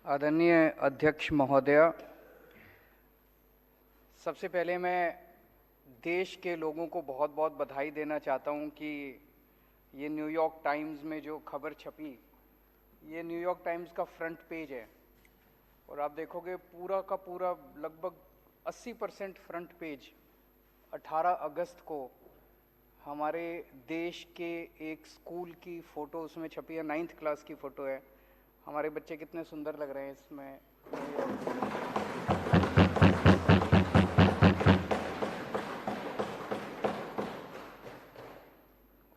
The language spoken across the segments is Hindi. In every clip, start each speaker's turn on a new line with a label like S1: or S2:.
S1: आदरणीय अध्यक्ष महोदय, सबसे पहले मैं देश के लोगों को बहुत बहुत बधाई देना चाहता हूं कि ये न्यूयॉर्क टाइम्स में जो खबर छपी, ये न्यूयॉर्क टाइम्स का फ्रंट पेज है और आप देखोगे पूरा का पूरा लगभग 80% फ्रंट पेज 18 अगस्त को हमारे देश के एक स्कूल की फ़ोटो उसमें छपी है। 9th क्लास की फ़ोटो है। हमारे बच्चे कितने सुंदर लग रहे हैं इसमें।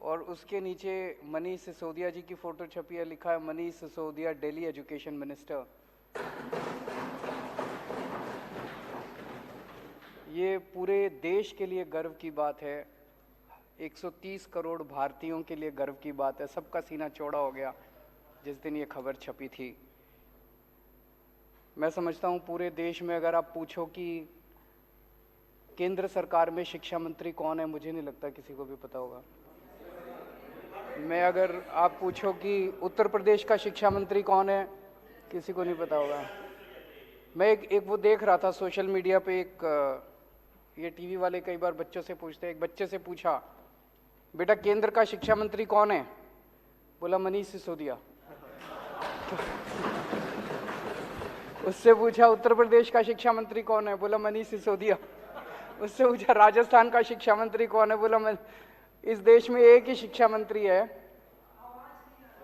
S1: और उसके नीचे मनीष सिसोदिया जी की फ़ोटो छपी है, लिखा है मनीष सिसोदिया दिल्ली एजुकेशन मिनिस्टर। ये पूरे देश के लिए गर्व की बात है, 130 करोड़ भारतीयों के लिए गर्व की बात है। सबका सीना चौड़ा हो गया जिस दिन ये खबर छपी थी। मैं समझता हूँ पूरे देश में अगर आप पूछो कि केंद्र सरकार में शिक्षा मंत्री कौन है, मुझे नहीं लगता किसी को भी पता होगा। मैं अगर आप पूछो कि उत्तर प्रदेश का शिक्षा मंत्री कौन है, किसी को नहीं पता होगा। मैं एक वो देख रहा था सोशल मीडिया पे, ये टीवी वाले कई बार बच्चों से पूछते हैं। एक बच्चे से पूछा, बेटा केंद्र का शिक्षा मंत्री कौन है? बोला मनीष सिसोदिया। उससे पूछा उत्तर प्रदेश का शिक्षा मंत्री कौन है? बोला मनीष सिसोदिया। उससे पूछा राजस्थान का शिक्षा मंत्री कौन है? बोला इस देश में एक ही शिक्षा मंत्री है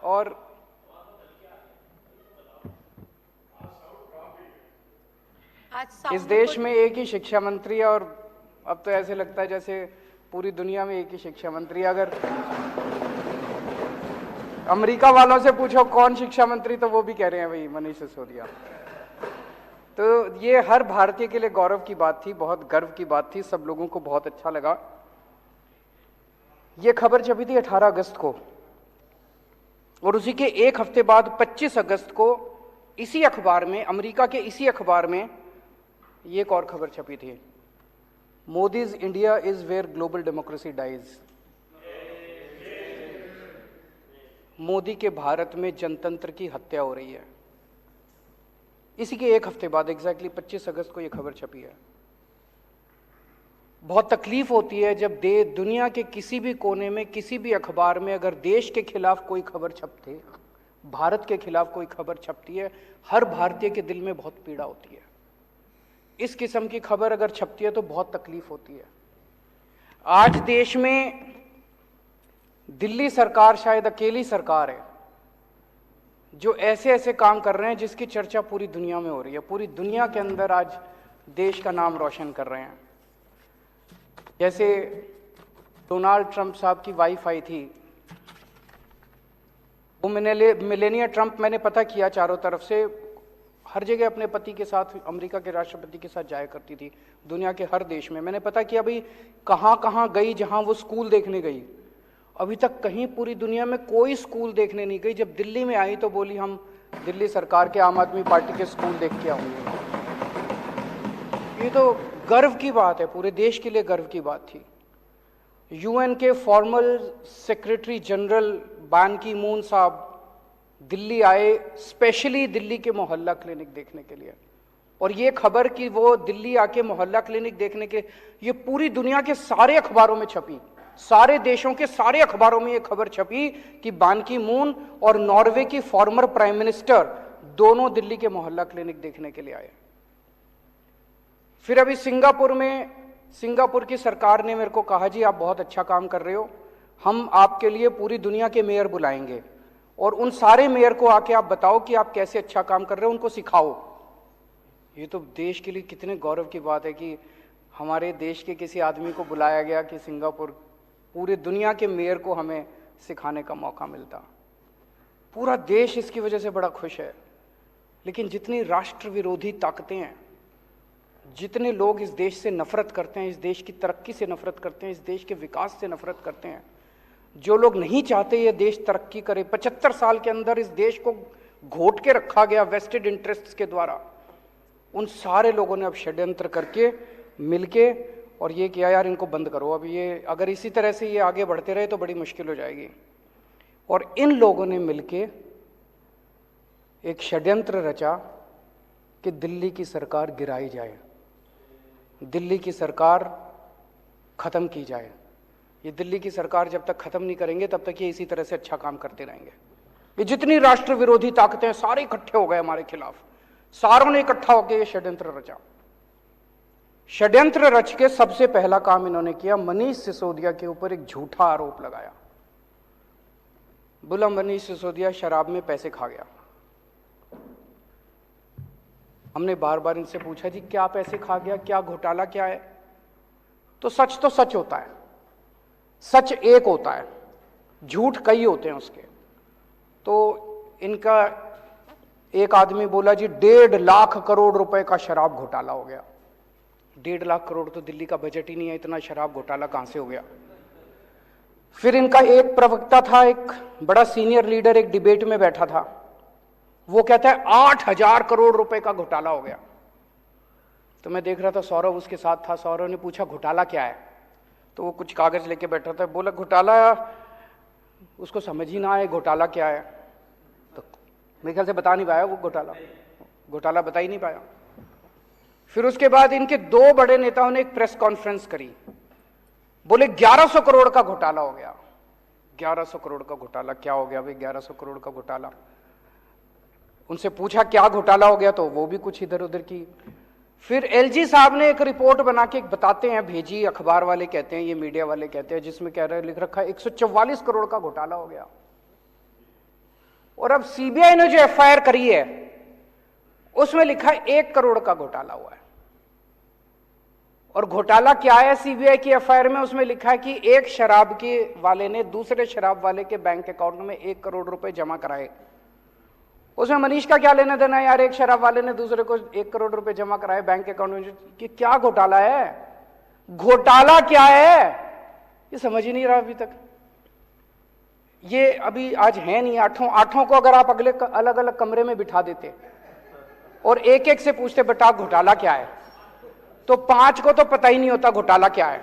S1: और इस देश में एक ही शिक्षा मंत्री है। और अब तो ऐसे लगता है जैसे पूरी दुनिया में एक ही शिक्षा मंत्री है। अगर अमेरिका वालों से पूछो कौन शिक्षा मंत्री, तो वो भी कह रहे हैं भाई मनीष सिसोदिया। तो ये हर भारतीय के लिए गौरव की बात थी, बहुत गर्व की बात थी। सब लोगों को बहुत अच्छा लगा। ये खबर छपी थी 18 अगस्त को और उसी के एक हफ्ते बाद 25 अगस्त को इसी अखबार में, अमेरिका के इसी अखबार में ये एक और खबर छपी थी, Modi's India is where global democracy dies. Modi के भारत में जनतंत्र की हत्या हो रही है। इसी के एक हफ्ते बाद एग्जैक्टली 25 अगस्त को यह खबर छपी है। बहुत तकलीफ होती है जब दुनिया के किसी भी कोने में, किसी भी अखबार में अगर देश के खिलाफ कोई खबर छपती, भारत के खिलाफ कोई खबर छपती है, हर भारतीय के दिल में बहुत पीड़ा होती है। इस किस्म की खबर अगर छपती है तो बहुत तकलीफ होती है। आज देश में दिल्ली सरकार शायद अकेली सरकार है जो ऐसे ऐसे काम कर रहे हैं जिसकी चर्चा पूरी दुनिया में हो रही है। पूरी दुनिया के अंदर आज देश का नाम रोशन कर रहे हैं। जैसे डोनाल्ड ट्रंप साहब की वाइफ आई थी, वो मिलेनिया ट्रंप, मैंने पता किया चारों तरफ से, हर जगह अपने पति के साथ, अमेरिका के राष्ट्रपति के साथ जाया करती थी, दुनिया के हर देश में। मैंने पता किया भाई कहाँ कहाँ गई, जहाँ वो स्कूल देखने गई। अभी तक कहीं पूरी दुनिया में कोई स्कूल देखने नहीं गई। जब दिल्ली में आई तो बोली हम दिल्ली सरकार के, आम आदमी पार्टी के स्कूल देख के आऊंगे। ये तो गर्व की बात है, पूरे देश के लिए गर्व की बात थी। यूएन के फॉर्मल सेक्रेटरी जनरल बान की मून साहब दिल्ली आए, स्पेशली दिल्ली के मोहल्ला क्लिनिक देखने के लिए। और ये खबर कि वो दिल्ली आके मोहल्ला क्लिनिक देखने के, ये पूरी दुनिया के सारे अखबारों में छपी, सारे देशों के सारे अखबारों में ये खबर छपी कि बान की मून और नॉर्वे की फॉर्मर प्राइम मिनिस्टर दोनों दिल्ली के मोहल्ला क्लिनिक देखने के लिए आए। फिर अभी सिंगापुर की सरकार ने मेरे को कहा, जी आप बहुत अच्छा काम कर रहे हो, हम आपके लिए पूरी दुनिया के मेयर बुलाएंगे और उन सारे मेयर को आके आप बताओ कि आप कैसे अच्छा काम कर रहे हो, उनको सिखाओ। ये तो देश के लिए कितने गौरव की बात है कि हमारे देश के किसी आदमी को बुलाया गया कि सिंगापुर, पूरी दुनिया के मेयर को हमें सिखाने का मौका मिलता। पूरा देश इसकी वजह से बड़ा खुश है। लेकिन जितनी राष्ट्र विरोधी ताकतें हैं, जितने लोग इस देश से नफरत करते हैं, इस देश की तरक्की से नफरत करते हैं, इस देश के विकास से नफरत करते हैं, जो लोग नहीं चाहते ये देश तरक्की करे, 75 साल के अंदर इस देश को घोट के रखा गया वेस्टेड इंटरेस्ट्स के द्वारा, उन सारे लोगों ने अब षड्यंत्र करके मिलके और ये किया, यार इनको बंद करो। अब ये अगर इसी तरह से ये आगे बढ़ते रहे तो बड़ी मुश्किल हो जाएगी। और इन लोगों ने मिलके एक षड्यंत्र रचा कि दिल्ली की सरकार गिराई जाए, दिल्ली की सरकार खत्म की जाए। ये दिल्ली की सरकार जब तक खत्म नहीं करेंगे तब तक ये इसी तरह से अच्छा काम करते रहेंगे। ये जितनी राष्ट्र विरोधी ताकतें सारे इकट्ठे हो गए हमारे खिलाफ, सारों ने इकट्ठा होकर ये षड्यंत्र रचा। षड्यंत्र रच के सबसे पहला काम इन्होंने किया, मनीष सिसोदिया के ऊपर एक झूठा आरोप लगाया। बोला मनीष सिसोदिया शराब में पैसे खा गया। हमने बार बार इनसे पूछा जी क्या पैसे खा गया, क्या घोटाला क्या है? तो सच होता है, सच एक होता है, झूठ कई होते हैं उसके। तो इनका एक आदमी बोला जी 1.5 लाख करोड़ रुपए का शराब घोटाला हो गया। 1.5 लाख करोड़ तो दिल्ली का बजट ही नहीं है, इतना शराब घोटाला कहां से हो गया? फिर इनका एक प्रवक्ता था, एक बड़ा सीनियर लीडर, एक डिबेट में बैठा था, वो कहता है 8,000 करोड़ रुपए का घोटाला हो गया। तो मैं देख रहा था, सौरभ उसके साथ था। सौरभ ने पूछा घोटाला क्या है? तो वो कुछ कागज लेके बैठा था, बोला घोटाला, उसको समझ ही ना आए घोटाला क्या है। तो मेरे ख्याल से बता नहीं पाया वो घोटाला बता ही नहीं पाया। फिर उसके बाद इनके 2 बड़े नेताओं ने एक प्रेस कॉन्फ्रेंस करी, बोले 1100 करोड़ का घोटाला हो गया। 1100 करोड़ का घोटाला क्या हो गया भाई? 1100 करोड़ का घोटाला। उनसे पूछा क्या घोटाला हो गया, तो वो भी कुछ इधर उधर की। फिर एलजी साहब ने एक रिपोर्ट बना के बताते हैं, भेजी, अखबार वाले कहते हैं, ये मीडिया वाले कहते हैं, जिसमें कह रहे लिख रखा है 144 करोड़ का घोटाला हो गया। और अब सीबीआई ने जो एफआईआर करी है उसमें लिखा है 1 करोड़ का घोटाला हुआ है। और घोटाला क्या है सीबीआई की एफआईआर में? उसमें लिखा है कि एक शराब के वाले ने दूसरे शराब वाले के बैंक अकाउंट में 1 करोड़ रुपए जमा कराए। उसमें मनीष का क्या लेना देना है यार? एक शराब वाले ने दूसरे को 1 करोड़ रुपए जमा कराए बैंक अकाउंट में, कि क्या घोटाला है? घोटाला क्या है ये समझ ही नहीं रहा अभी तक। ये अभी आज है नहीं, आठों को अगर आप अगले अलग अलग कमरे में बिठा देते और एक एक से पूछते बेटा घोटाला क्या है, तो 5 को तो पता ही नहीं होता घोटाला क्या है।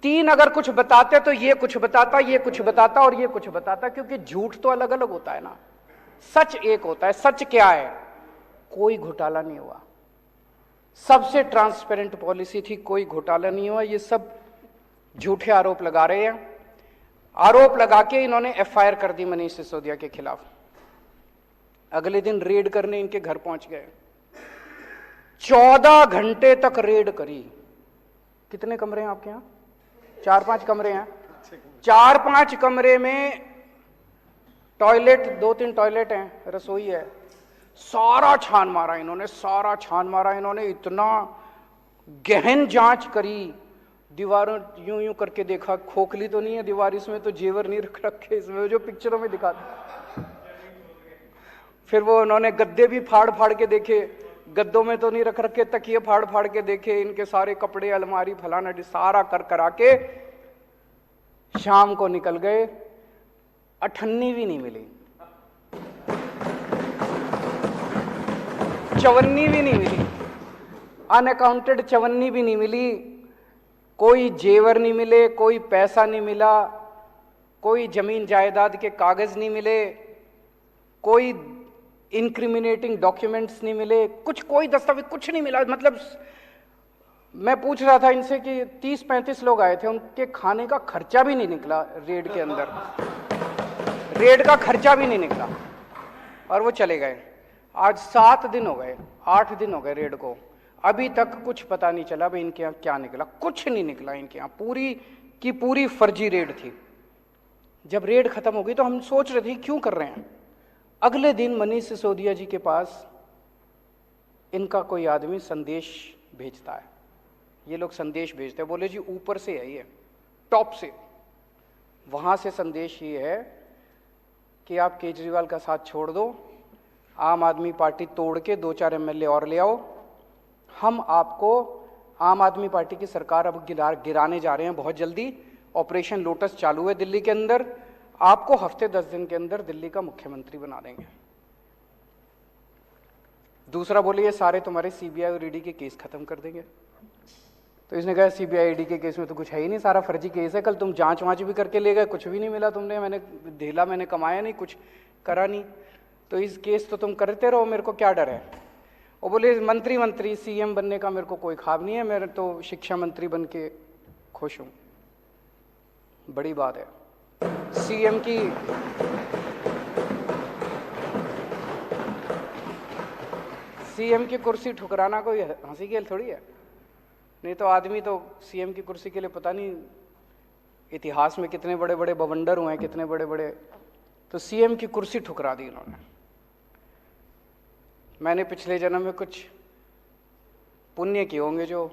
S1: 3 अगर कुछ बताते तो ये कुछ बताता, ये कुछ बताता और ये कुछ बताता, क्योंकि झूठ तो अलग अलग होता है ना, सच एक होता है। सच क्या है? कोई घोटाला नहीं हुआ, सबसे ट्रांसपेरेंट पॉलिसी थी, कोई घोटाला नहीं हुआ। ये सब झूठे आरोप लगा रहे हैं। आरोप लगा के इन्होंने एफआईआर कर दी मनीष सिसोदिया के खिलाफ। अगले दिन रेड करने इनके घर पहुंच गए, 14 घंटे तक रेड करी। कितने कमरे हैं आपके यहां? 4-5 कमरे हैं। 4-5 कमरे में टॉयलेट, 2-3 टॉयलेट हैं, रसोई है। सारा छान मारा इन्होंने, सारा छान मारा इन्होंने, इतना गहन जांच करी। दीवारों यूं यूं करके देखा, खोखली तो नहीं है दीवार, इसमें तो जेवर नहीं रख रखे, इसमें जो पिक्चरों में दिखाते। फिर वो उन्होंने गद्दे भी फाड़ फाड़ के देखे, गद्दों में तो नहीं रख रखे, तकिए फाड़ फाड़ के देखे, इनके सारे कपड़े, अलमारी, फलाना सारा कर करा के शाम को निकल गए। 58 भी नहीं मिली, 54 भी नहीं मिली, अनअकाउंटेड 54 भी नहीं मिली। कोई जेवर नहीं मिले, कोई पैसा नहीं मिला, कोई जमीन जायदाद के कागज नहीं मिले, कोई इंक्रिमिनेटिंग डॉक्यूमेंट्स नहीं मिले, कुछ कोई दस्तावेज कुछ नहीं मिला। मतलब मैं पूछ रहा था इनसे कि 30-35 लोग आए थे, उनके खाने का खर्चा भी नहीं निकला रेड के अंदर, रेड का खर्चा भी नहीं निकला और वो चले गए। आज 7 दिन हो गए, 8 दिन हो गए रेड को, अभी तक कुछ पता नहीं चला भाई इनके यहाँ क्या निकला। कुछ नहीं निकला इनके यहाँ, पूरी की पूरी फर्जी रेड थी। जब रेड खत्म हो गई तो हम सोच रहे थे क्यों कर रहे हैं। अगले दिन मनीष सिसोदिया जी के पास इनका कोई आदमी संदेश भेजता है। ये लोग संदेश भेजते हैं, बोले जी ऊपर से है, ये टॉप से, वहां से संदेश ये है कि आप केजरीवाल का साथ छोड़ दो, आम आदमी पार्टी तोड़ के 2-4 एमएलए और ले आओ, हम आपको आम आदमी पार्टी की सरकार अब गिराने जा रहे हैं बहुत जल्दी। ऑपरेशन लोटस चालू है दिल्ली के अंदर, आपको हफ्ते 10 दिन के अंदर दिल्ली का मुख्यमंत्री बना देंगे। दूसरा बोले ये सारे तुम्हारे सीबीआई और ईडी के केस खत्म कर देंगे। तो इसने कहा सीबीआई ईडी के केस में तो कुछ है ही नहीं, सारा फर्जी केस है, कल तुम जांच वांच भी करके ले गए, कुछ भी नहीं मिला तुमने, मैंने कमाया नहीं, कुछ करा नहीं, तो इस केस तो तुम करते रहो, मेरे को क्या डर है। और बोले मंत्री सीएम बनने का मेरे को कोई ख्वाब नहीं है, मैं तो शिक्षा मंत्री बन के खुश हूं। बड़ी बात है। सीएम की कुर्सी ठुकराना कोई हंसी खेल थोड़ी है। नहीं तो आदमी तो सीएम की कुर्सी के लिए पता नहीं इतिहास में कितने बड़े बड़े बवंडर हुए हैं, कितने बड़े बड़े, तो सीएम की कुर्सी ठुकरा दी इन्होंने। मैंने पिछले जन्म में कुछ पुण्य किए होंगे जो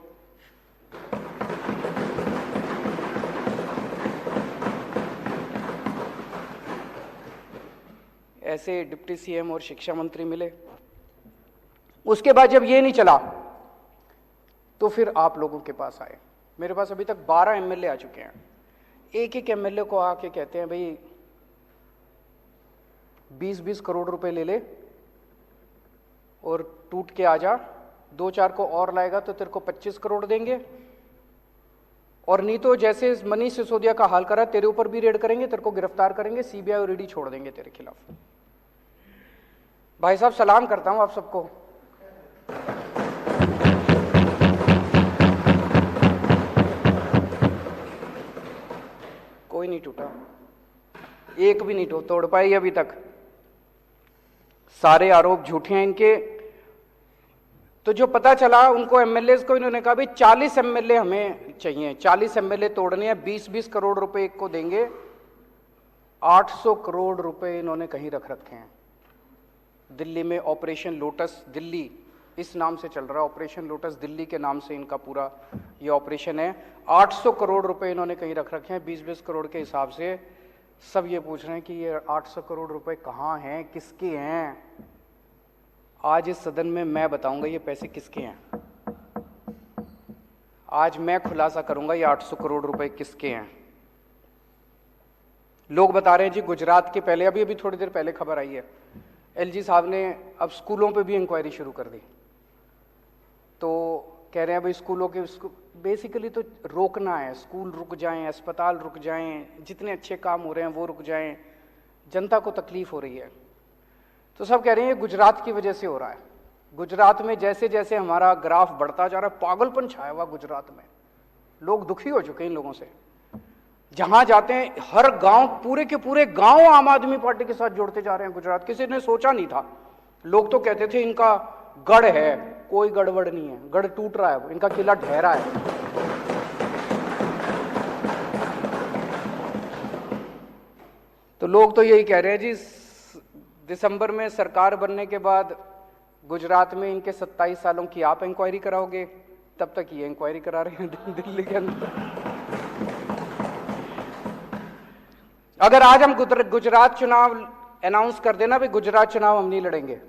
S1: ऐसे डिप्टी सीएम और शिक्षा मंत्री मिले। उसके बाद जब ये नहीं चला तो फिर आप लोगों के पास आए। मेरे पास अभी तक 12 एमएलए आ चुके हैं। एक एक एमएलए को आके कहते हैं भाई 20-20 करोड़ रुपए ले ले और टूट के आ जा, 2-4 को और लाएगा तो तेरे को 25 करोड़ देंगे, और नहीं तो जैसे मनीष सिसोदिया का हाल करा तेरे ऊपर भी रेड करेंगे, तेरे को गिरफ्तार करेंगे, सीबीआई और ईडी छोड़ देंगे तेरे खिलाफ। भाई साहब सलाम करता हूं आप सबको। कोई नहीं टूटा, एक भी नहीं तोड़ पाई अभी तक। सारे आरोप झूठे हैं इनके। तो जो पता चला उनको एमएलए को इन्होंने कहा भाई 40 एमएलए हमें चाहिए, 40 एमएलए तोड़ने हैं, 20-20 करोड़ रुपए एक को देंगे। 800 करोड़ रुपए इन्होंने कहीं रख रखे हैं दिल्ली में। ऑपरेशन लोटस दिल्ली इस नाम से चल रहा है, ऑपरेशन लोटस दिल्ली के नाम से इनका पूरा ये ऑपरेशन है। 800 करोड़ रुपए इन्होंने कहीं रख रखे हैं 20-20 करोड़ के हिसाब से। सब ये पूछ रहे हैं कि ये 800 करोड़ रुपए कहाँ हैं, किसके हैं। आज इस सदन में मैं बताऊंगा ये पैसे किसके हैं। आज मैं खुलासा करूंगा ये 800 करोड़ रुपए किसके हैं। लोग बता रहे हैं जी गुजरात के, पहले अभी थोड़ी देर पहले खबर आई है, एलजी साहब ने अब स्कूलों पे भी इंक्वायरी शुरू कर दी। तो कह रहे हैं भाई स्कूलों के बेसिकली तो रोकना है, स्कूल रुक जाएं, अस्पताल रुक जाएं, जितने अच्छे काम हो रहे हैं वो रुक जाएं, जनता को तकलीफ हो रही है। तो सब कह रहे हैं ये गुजरात की वजह से हो रहा है। गुजरात में जैसे जैसे हमारा ग्राफ बढ़ता जा रहा है, पागलपन छाया हुआ गुजरात में। लोग दुखी हो चुके हैं इन लोगों से। जहां जाते हैं हर गांव, पूरे के पूरे गांव आम आदमी पार्टी के साथ जोड़ते जा रहे हैं गुजरात। किसी ने सोचा नहीं था। लोग तो कहते थे इनका गढ़ है, कोई गड़बड़ नहीं है, गढ़ टूट रहा है, इनका किला ढहरा है। तो लोग तो यही कह रहे हैं जी दिसंबर में सरकार बनने के बाद गुजरात में इनके 27 सालों की आप इंक्वायरी कराओगे, तब तक ये इंक्वायरी करा रहे हैं दिल्ली के अंदर। अगर आज हम गुजरात चुनाव अनाउंस कर देना भाई गुजरात चुनाव हम नहीं लड़ेंगे,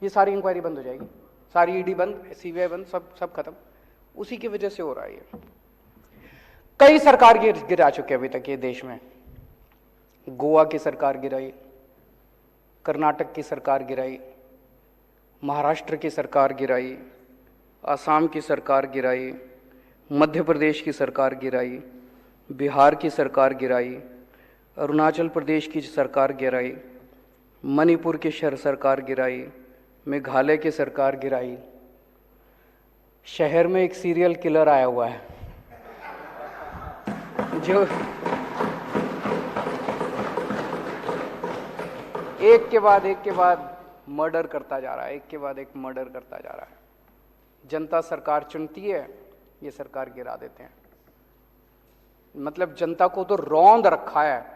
S1: ये सारी इंक्वायरी बंद हो जाएगी, सारी ईडी बंद, सीबीआई बंद, सब खत्म। उसी की वजह से हो रहा है ये। कई सरकार गिरा चुके अभी तक ये देश में। गोवा की सरकार गिराई, कर्नाटक की सरकार गिराई, महाराष्ट्र की सरकार गिराई, असम की सरकार गिराई, मध्य प्रदेश की सरकार गिराई, बिहार की सरकार गिराई, अरुणाचल प्रदेश की सरकार गिराई, मणिपुर की सरकार गिराई, मेघालय की सरकार गिराई। शहर में एक सीरियल किलर आया हुआ है जो एक के बाद मर्डर करता जा रहा है, एक के बाद एक मर्डर करता जा रहा है। जनता सरकार चुनती है, ये सरकार गिरा देते हैं। मतलब जनता को तो रौंद रखा है।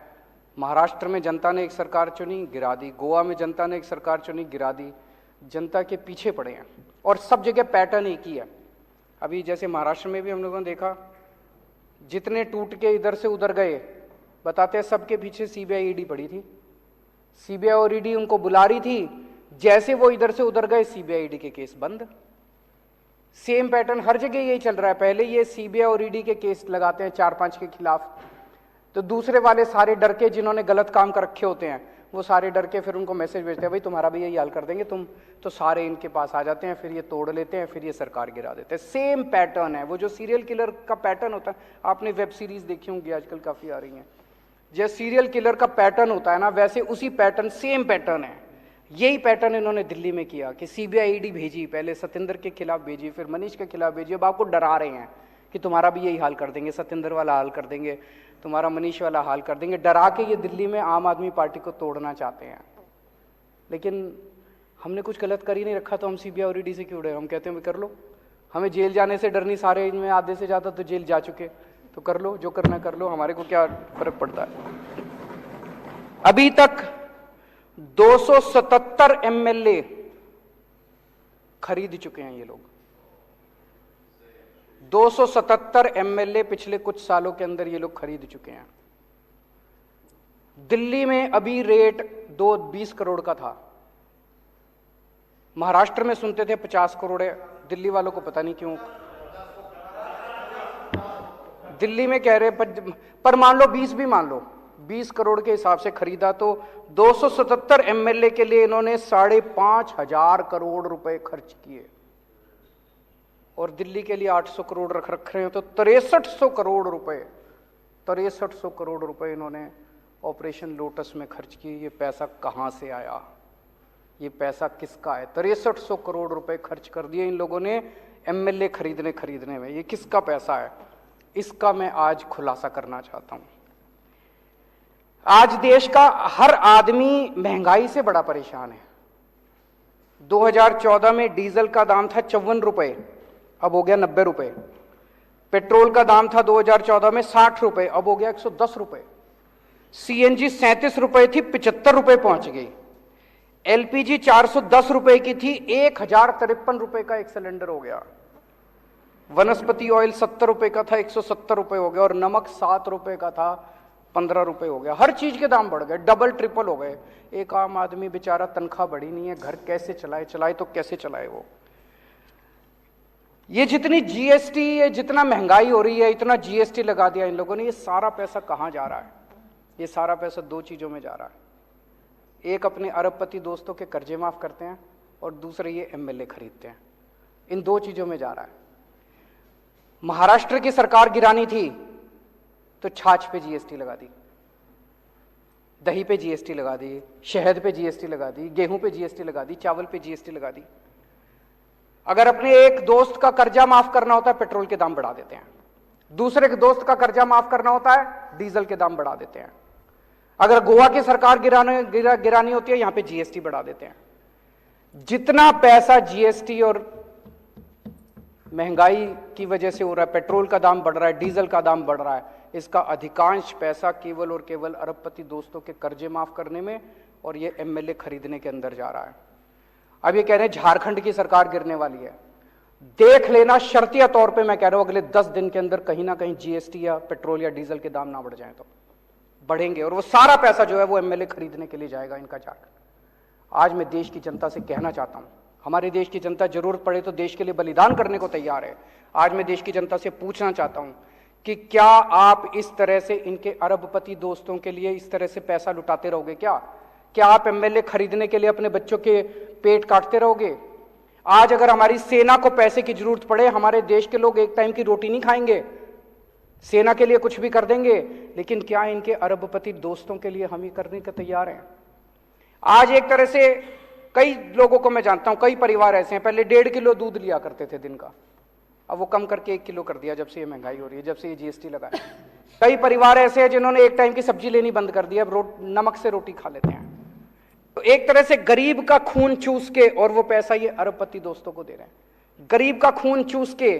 S1: महाराष्ट्र में जनता ने एक सरकार चुनी, गिरा दी। गोवा में जनता ने एक सरकार चुनी, गिरा दी। जनता के पीछे पड़े हैं और सब जगह पैटर्न एक ही है। अभी जैसे महाराष्ट्र में भी हम लोगों ने देखा, जितने टूट के इधर से उधर गए, बताते हैं सबके पीछे सीबीआई ईडी पड़ी थी। सीबीआई और ईडी उनको बुला रही थी, जैसे वो इधर से उधर गए सीबीआई ईडी के केस बंद। सेम पैटर्न हर जगह यही चल रहा है। पहले ये सीबीआई और ईडी के केस लगाते हैं 4-5 के खिलाफ, तो दूसरे वाले सारे डर के, जिन्होंने गलत काम कर रखे होते हैं, वो सारे डर के फिर उनको मैसेज भेजते हैं भाई तुम्हारा भी यही हाल कर देंगे तुम, तो सारे इनके पास आ जाते हैं, फिर ये तोड़ लेते हैं, फिर ये सरकार गिरा देते हैं। सेम पैटर्न है। वो जो सीरियल किलर का पैटर्न होता है, आपने वेब सीरीज देखी होंगी आजकल काफी आ रही हैं, जैसे सीरियल किलर का पैटर्न होता है ना, वैसे उसी पैटर्न, सेम पैटर्न है। यही पैटर्न इन्होंने दिल्ली में किया कि सीबीआई ईडी भेजी, पहले सत्येंद्र के खिलाफ भेजी, फिर मनीष के खिलाफ भेजी। अब आपको डरा रहे हैं कि तुम्हारा भी यही हाल कर देंगे, सत्येंद्र वाला हाल कर देंगे, तुम्हारा मनीष वाला हाल कर देंगे। डरा के ये दिल्ली में आम आदमी पार्टी को तोड़ना चाहते हैं। लेकिन हमने कुछ गलत कर ही नहीं रखा, तो हम सीबीआई और ईडी से क्यों डरे? हम कहते हैं कर लो, हमें जेल जाने से डर नहीं, सारे इनमें आधे से ज़्यादा तो जेल जा चुके, तो कर लो, जो करना कर लो, हमारे को क्या फर्क पड़ता है। अभी तक 277 एमएलए खरीद चुके हैं ये लोग। 277 एमएलए पिछले कुछ सालों के अंदर ये लोग खरीद चुके हैं। दिल्ली में अभी रेट 20 करोड़ का था, महाराष्ट्र में सुनते थे 50 करोड़ है, दिल्ली वालों को पता नहीं क्यों दिल्ली में कह रहे, पर मान लो 20 भी मान लो, 20 करोड़ के हिसाब से खरीदा तो 277 एमएलए के लिए इन्होंने 5,500 करोड़ रुपए खर्च किए, और दिल्ली के लिए 800 करोड़ रख रहे हैं, तो 6300 करोड़ रुपए 6300 करोड़ रुपए इन्होंने ऑपरेशन लोटस में खर्च किए। ये पैसा कहां से आया? ये पैसा किसका है? 6300 करोड़ रुपए खर्च कर दिए इन लोगों ने एमएलए खरीदने में। ये किसका पैसा है? इसका मैं आज खुलासा करना चाहता हूं। आज देश का हर आदमी महंगाई से बड़ा परेशान है। 2014 में डीजल का दाम था 54 रुपए, अब हो गया 90 रुपए। पेट्रोल का दाम था 2014 में 60 रुपए, अब हो गया 110 रुपए। सीएनजी 37 रुपए थी, 75 रुपए पहुंच गई। एलपीजी 410 रुपए की थी, 1053 रुपए का एक सिलेंडर हो गया। वनस्पति ऑयल 70 रुपए का था, 170 रुपए हो गया, और नमक 7 रुपए का था, 15 रुपए हो गया। हर चीज के दाम बढ़ गए, डबल ट्रिपल हो गए। एक आम आदमी बेचारा, तनख्वाह बढ़ी नहीं है, घर कैसे चलाए तो कैसे चलाए वो? ये जितनी जीएसटी, ये जितना महंगाई हो रही है, इतना जीएसटी लगा दिया इन लोगों ने। ये सारा पैसा कहां जा रहा है? ये सारा पैसा दो चीजों में जा रहा है। एक अपने अरबपति दोस्तों के कर्जे माफ करते हैं, और दूसरे ये एमएलए खरीदते हैं। इन दो चीजों में जा रहा है। महाराष्ट्र की सरकार गिरानी थी तो छाछ पे जीएसटी लगा दी, दही पे जीएसटी लगा दी, शहद पे जीएसटी लगा दी, गेहूं पे जीएसटी लगा दी, चावल पे जीएसटी लगा दी। अगर अपने एक दोस्त का कर्जा माफ करना होता है, पेट्रोल के दाम बढ़ा देते हैं। दूसरे के दोस्त का कर्जा माफ करना होता है, डीजल के दाम बढ़ा देते हैं। अगर गोवा की सरकार गिरानी होती है, यहां पे जीएसटी बढ़ा देते हैं। जितना पैसा जीएसटी और महंगाई की वजह से हो रहा है, पेट्रोल का दाम बढ़ रहा है, डीजल का दाम बढ़ रहा है, इसका अधिकांश पैसा केवल और केवल अरबपति दोस्तों के कर्जे माफ करने में और ये एमएलए खरीदने के अंदर जा रहा है। अब ये कह रहे हैं झारखंड की सरकार गिरने वाली है। देख लेना, शर्तिया तौर पे मैं कह रहा हूं, अगले 10 दिन के अंदर कहीं ना कहीं जीएसटी या पेट्रोल या डीजल के दाम ना बढ़ जाए तो बढ़ेंगे, और वो सारा पैसा जो है वो एमएलए खरीदने के लिए जाएगा इनका झारखंड। आज मैं देश की जनता से कहना चाहता हूं, हमारी देश की जनता जरूरत पड़े तो देश के लिए बलिदान करने को तैयार है। आज मैं देश की जनता से पूछना चाहता हूं कि क्या आप इस तरह से इनके अरबपति दोस्तों के लिए इस तरह से पैसा लुटाते रहोगे? क्या आप एमएलए खरीदने के लिए अपने बच्चों के पेट काटते रहोगे? आज अगर हमारी सेना को पैसे की जरूरत पड़े, हमारे देश के लोग एक टाइम की रोटी नहीं खाएंगे, सेना के लिए कुछ भी कर देंगे, लेकिन क्या इनके अरबपति दोस्तों के लिए हम ही करने के तैयार हैं? आज एक तरह से कई लोगों को मैं जानता हूं, कई परिवार ऐसे हैं, पहले 1.5 किलो दूध लिया करते थे दिन का, अब वो कम करके 1 किलो कर दिया जब से ये महंगाई हो रही है, जब से ये जीएसटी लगा है। कई परिवार ऐसे हैं जिन्होंने एक टाइम की सब्जी लेनी बंद कर दी, अब नमक से रोटी खा लेते हैं। तो एक तरह से गरीब का खून चूस के, और वो पैसा ये अरबपति दोस्तों को दे रहे हैं, गरीब का खून चूस के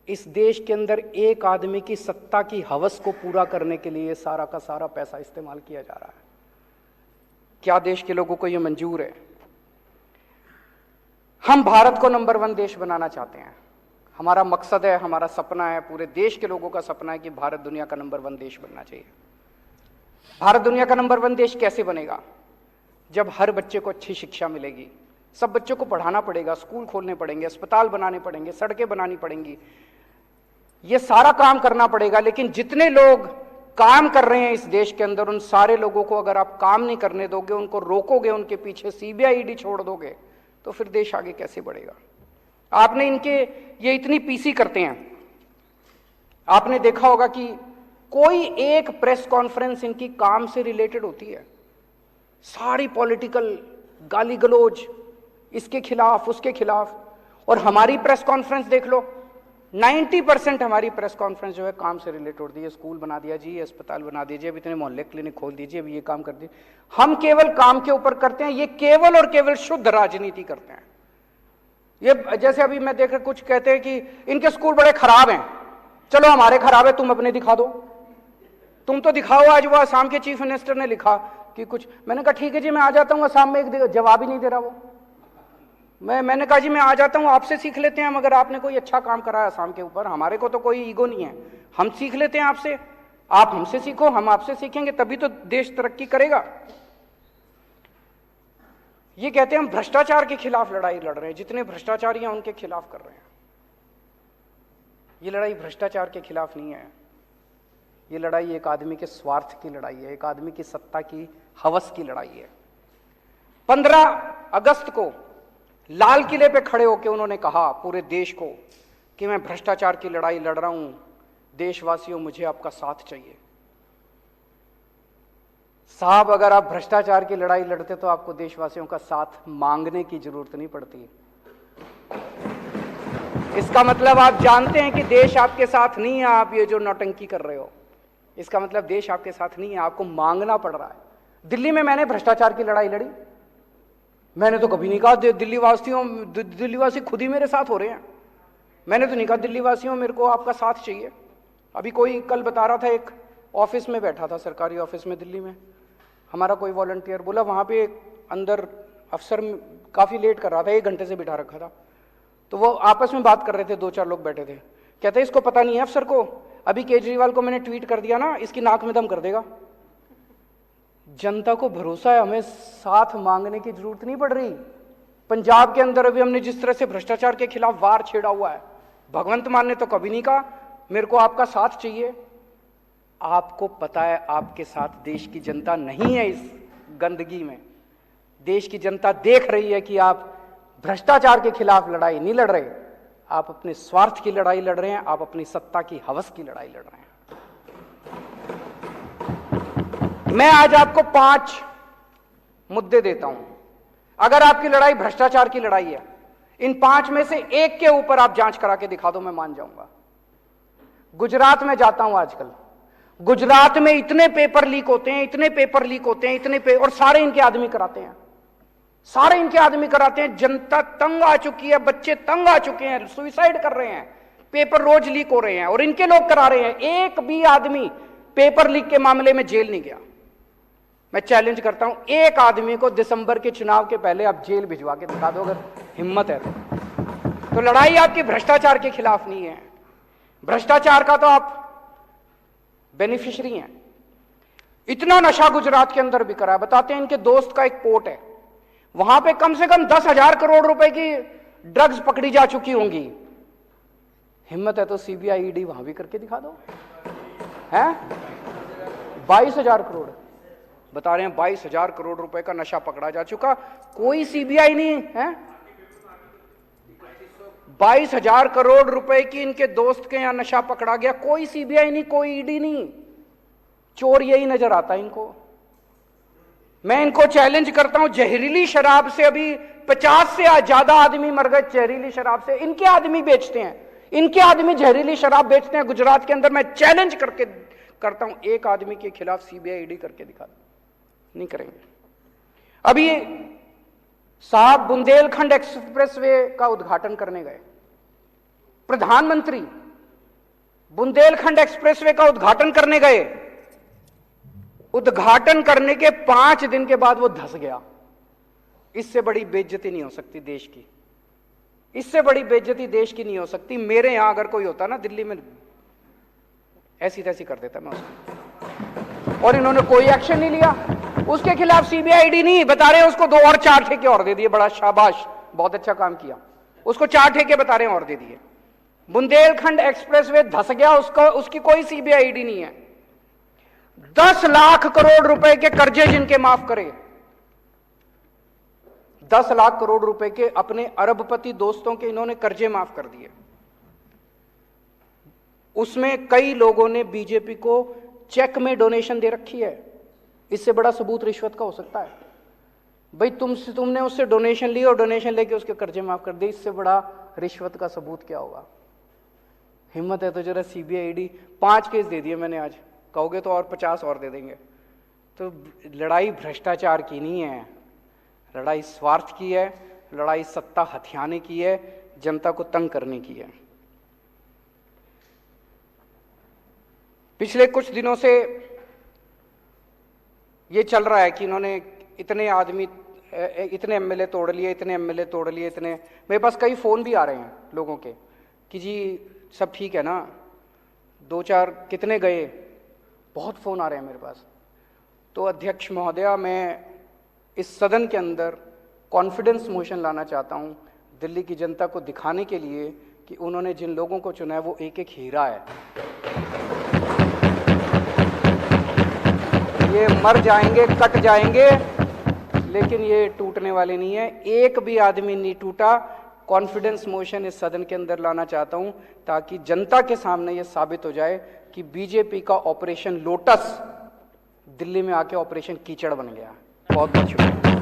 S1: इस देश के अंदर एक आदमी की सत्ता की हवस को पूरा करने के लिए सारा का सारा पैसा इस्तेमाल किया जा रहा है। क्या देश के लोगों को यह मंजूर है? हम भारत को नंबर 1 देश बनाना चाहते हैं। हमारा मकसद है, हमारा सपना है, पूरे देश के लोगों का सपना है कि भारत दुनिया का नंबर 1 देश बनना चाहिए। भारत दुनिया का नंबर 1 देश कैसे बनेगा? जब हर बच्चे को अच्छी शिक्षा मिलेगी। सब बच्चों को पढ़ाना पड़ेगा, स्कूल खोलने पड़ेंगे, अस्पताल बनाने पड़ेंगे, सड़कें बनानी पड़ेंगी, ये सारा काम करना पड़ेगा। लेकिन जितने लोग काम कर रहे हैं इस देश के अंदर, उन सारे लोगों को अगर आप काम नहीं करने दोगे, उनको रोकोगे, उनके पीछे सीबीआई ईडी छोड़ दोगे, तो फिर देश आगे कैसे बढ़ेगा? आपने इनके ये इतनी पीसी करते हैं, आपने देखा होगा कि कोई एक प्रेस कॉन्फ्रेंस इनकी काम से रिलेटेड होती है, सारी पॉलिटिकल गाली गलौज, इसके खिलाफ उसके खिलाफ। और हमारी प्रेस कॉन्फ्रेंस देख लो, 90% हमारी प्रेस कॉन्फ्रेंस जो है काम से रिलेटेड होती है। स्कूल बना दिया जी, अस्पताल बना दीजिए, अब इतने मोहल्ले क्लिनिक खोल दीजिए, अब ये काम कर दीजिए। हम केवल काम के ऊपर करते हैं, ये केवल और केवल शुद्ध राजनीति करते हैं। ये जैसे अभी मैं देख रहा, कुछ कहते हैं कि इनके स्कूल बड़े खराब हैं, चलो हमारे खराब है, तुम अपने दिखा दो, तुम तो दिखाओ। आज वो असम के चीफ मिनिस्टर ने लिखा कि कुछ, मैंने कहा ठीक है जी मैं आ जाता हूं, असम में एक जवाब ही नहीं दे रहा वो। मैंने कहा जी मैं आ जाता हूं, आपसे सीख लेते हैं, मगर आपने कोई अच्छा काम करा है असम के ऊपर, हमारे को तो कोई ईगो नहीं है, हम सीख लेते हैं आपसे, आप हमसे सीखो, हम आपसे सीखेंगे, तभी तो देश तरक्की करेगा। ये कहते हैं हम भ्रष्टाचार के खिलाफ लड़ाई लड़ रहे हैं, जितने भ्रष्टाचारी हैं उनके खिलाफ कर रहे हैं। ये लड़ाई भ्रष्टाचार के खिलाफ नहीं है, ये लड़ाई एक आदमी के स्वार्थ की लड़ाई है, एक आदमी की सत्ता की हवस की लड़ाई है। 15 अगस्त को लाल किले पे खड़े होकर उन्होंने कहा पूरे देश को कि मैं भ्रष्टाचार की लड़ाई लड़ रहा हूं, देशवासियों मुझे आपका साथ चाहिए। साहब अगर आप भ्रष्टाचार की लड़ाई लड़ते तो आपको देशवासियों का साथ मांगने की जरूरत नहीं पड़ती। इसका मतलब आप जानते हैं कि देश आपके साथ नहीं है, आप ये जो नौटंकी कर रहे हो, इसका मतलब देश आपके साथ नहीं है, आपको मांगना पड़ रहा है। दिल्ली में मैंने भ्रष्टाचार की लड़ाई लड़ी, मैंने तो कभी नहीं कहा दिल्लीवासी खुद ही मेरे साथ हो रहे हैं, मैंने तो नहीं कहा दिल्ली वासियों मेरे को आपका साथ चाहिए। अभी कोई कल बता रहा था, एक ऑफिस में बैठा था, सरकारी ऑफिस में दिल्ली में, हमारा कोई वॉलंटियर बोला वहाँ पे अंदर अफसर काफ़ी लेट कर रहा था, 1 घंटे से बिठा रखा था, तो वो आपस में बात कर रहे थे, 2-4 लोग बैठे थे। कहते इसको पता नहीं है अफसर को, अभी केजरीवाल को मैंने ट्वीट कर दिया ना, इसकी नाक में दम कर देगा। जनता को भरोसा है, हमें साथ मांगने की जरूरत नहीं पड़ रही। पंजाब के अंदर अभी हमने जिस तरह से भ्रष्टाचार के खिलाफ वार छेड़ा हुआ है, भगवंत मान ने तो कभी नहीं कहा मेरे को आपका साथ चाहिए। आपको पता है आपके साथ देश की जनता नहीं है। इस गंदगी में देश की जनता देख रही है कि आप भ्रष्टाचार के खिलाफ लड़ाई नहीं लड़ रहे, आप अपने स्वार्थ की लड़ाई लड़ रहे हैं, आप अपनी सत्ता की हवस की लड़ाई लड़ रहे हैं। मैं आज आपको 5 मुद्दे देता हूं। अगर आपकी लड़ाई भ्रष्टाचार की लड़ाई है, इन 5 में से एक के ऊपर आप जांच करा के दिखा दो, मैं मान जाऊंगा। गुजरात में जाता हूं आजकल, गुजरात में इतने पेपर लीक होते हैं, इतने पेपर लीक होते हैं, और सारे इनके आदमी कराते हैं, सारे इनके आदमी कराते हैं। जनता तंग आ चुकी है, बच्चे तंग आ चुके हैं, सुसाइड कर रहे हैं, पेपर रोज लीक हो रहे हैं और इनके लोग करा रहे हैं। एक भी आदमी पेपर लीक के मामले में जेल नहीं गया। मैं चैलेंज करता हूं, एक आदमी को दिसंबर के चुनाव के पहले आप जेल भिजवा के दिखा दो, अगर हिम्मत है तो लड़ाई आपकी भ्रष्टाचार के खिलाफ नहीं है, भ्रष्टाचार का तो आप बेनिफिशियरी हैं। इतना नशा गुजरात के अंदर बिक रहा है। बताते हैं इनके दोस्त का एक पोर्ट है, वहां पे कम से कम 10,000 करोड़ रुपए की ड्रग्स पकड़ी जा चुकी होंगी। हिम्मत है तो सीबीआई ईडी वहां भी करके दिखा दो। हैं 22,000 करोड़ बता रहे हैं, 22,000 करोड़ रुपए का नशा पकड़ा जा चुका, कोई सीबीआई नहीं है। 22,000 करोड़ रुपए की इनके दोस्त के यहां नशा पकड़ा गया, कोई सीबीआई नहीं, कोई ईडी नहीं। चोर यही नजर आता है इनको। मैं इनको चैलेंज करता हूं, जहरीली शराब से अभी 50 से ज्यादा आदमी मर गए, जहरीली शराब से। इनके आदमी बेचते हैं, इनके आदमी जहरीली शराब बेचते हैं गुजरात के अंदर। मैं चैलेंज करके करता हूं, एक आदमी के खिलाफ सीबीआई ईडी करके दिखा दो, नहीं करेंगे। अभी साहब बुंदेलखंड एक्सप्रेसवे का उद्घाटन करने गए, प्रधानमंत्री बुंदेलखंड एक्सप्रेसवे का उद्घाटन करने गए, उद्घाटन करने के 5 दिन के बाद वो धंस गया। इससे बड़ी बेइज्जती नहीं हो सकती देश की, इससे बड़ी बेइज्जती देश की नहीं हो सकती। मेरे यहां अगर कोई होता ना दिल्ली में, ऐसी तैसी कर देता मैं उसको, और इन्होंने कोई एक्शन नहीं लिया। उसके खिलाफ सीबीआई ईडी नहीं, बता रहे हैं उसको 2 और 4 ठेके और दे दिए, बड़ा शाबाश, बहुत अच्छा काम किया। उसको 4 ठेके बता रहे हैं और दे दिए। बुंदेलखंड एक्सप्रेसवे धंस गया, उसकी कोई सीबीआई ईडी नहीं है। 10 लाख करोड़ रुपए के कर्जे जिनके माफ करे, 10 लाख करोड़ रुपए के अपने अरबपति दोस्तों के इन्होंने कर्जे माफ कर दिए। उसमें कई लोगों ने बीजेपी को चेक में डोनेशन दे रखी है। इससे बड़ा सबूत रिश्वत का हो सकता है? भाई तुमने उससे डोनेशन ली और डोनेशन लेके उसके कर्जे माफ कर दिए, इससे बड़ा रिश्वत का सबूत क्या होगा? हिम्मत है तो जरा सीबीआई ईडी 5 केस दे दिए मैंने आज, कहोगे तो और 50 और दे देंगे। तो लड़ाई भ्रष्टाचार की नहीं है, लड़ाई स्वार्थ की है, लड़ाई सत्ता हथियाने की है, जनता को तंग करने की है। पिछले कुछ दिनों से ये चल रहा है कि इन्होंने इतने आदमी, इतने एमएलए तोड़ लिए, इतने एमएलए तोड़ लिए, इतने, मेरे पास कई फोन भी आ रहे हैं लोगों के कि जी सब ठीक है ना, 2-4 कितने गए, बहुत फोन आ रहे हैं मेरे पास। तो अध्यक्ष महोदया, मैं इस सदन के अंदर कॉन्फिडेंस मोशन लाना चाहता हूं दिल्ली की जनता को दिखाने के लिए कि उन्होंने जिन लोगों को चुना है वो एक एक हीरा है। ये मर जाएंगे, कट जाएंगे, लेकिन ये टूटने वाले नहीं है, एक भी आदमी नहीं टूटा। कॉन्फिडेंस मोशन इस सदन के अंदर लाना चाहता हूं ताकि जनता के सामने ये साबित हो जाए कि बीजेपी का ऑपरेशन लोटस दिल्ली में आके ऑपरेशन कीचड़ बन गया। बहुत बहुत शुक्रिया।